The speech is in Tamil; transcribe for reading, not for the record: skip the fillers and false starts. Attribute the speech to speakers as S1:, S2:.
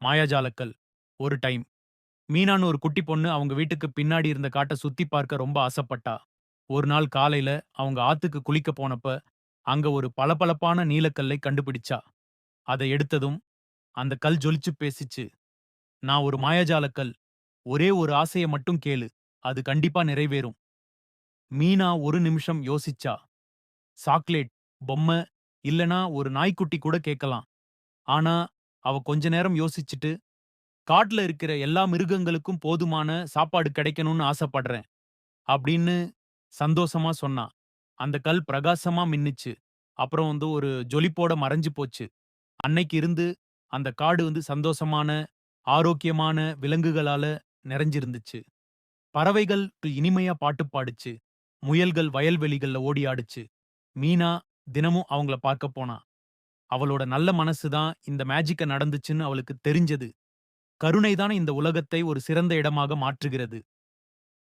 S1: மாயாஜாலக்கல். ஒரு டைம் மீனான்னு ஒரு குட்டி பொண்ணு அவங்க வீட்டுக்கு பின்னாடி இருந்த காட்ட சுத்தி பார்க்க ரொம்ப ஆசைப்பட்டா. ஒரு நாள் காலையில அவங்க ஆத்துக்கு குளிக்க போனப்ப, அங்க ஒரு பளபளப்பான நீலக்கல்லை கண்டுபிடிச்சா. அத எடுத்ததும் அந்த கல் ஜொலிச்சு பேசிச்சு. "நான் ஒரு மாயாஜாலக்கல். ஒரே ஒரு ஆசைய மட்டும் கேளு. அது கண்டிப்பா நிறைவேறும்." மீனா ஒரு நிமிஷம் யோசிச்சா. சாக்லேட், பொம்மை, இல்லனா ஒரு நாய்க்குட்டி கூட கேட்கலாம். ஆனா, அவ கொஞ்ச நேரம் யோசிச்சுட்டு, "காட்டுல இருக்கிற எல்லா மிருகங்களுக்கும் போதுமான சாப்பாடு கிடைக்கணும்னு ஆசைப்படுறேன்." அப்படின்னு சந்தோஷமா சொன்னா. அந்த கல் பிரகாசமா மின்னுச்சு. அப்புறம் ஒரு ஜொலிப்போட மறைஞ்சு போச்சு. அன்னைக்கு இருந்து அந்த காடு சந்தோஷமான, ஆரோக்கியமான விலங்குகளால நிறைஞ்சிருந்துச்சு. பறவைகள் இனிமையா பாட்டு பாடுச்சு. முயல்கள் வயல்வெளிகள்ல ஓடி ஆடுச்சு. மீனா தினமும் அவங்கள பார்க்க போனா. அவளோட நல்ல மனசு தான் இந்த மேஜிக்க நடந்துச்சுன்னு அவளுக்கு தெரிஞ்சது. கருணை தான இந்த உலகத்தை ஒரு சிறந்த இடமாக மாற்றுகிறது.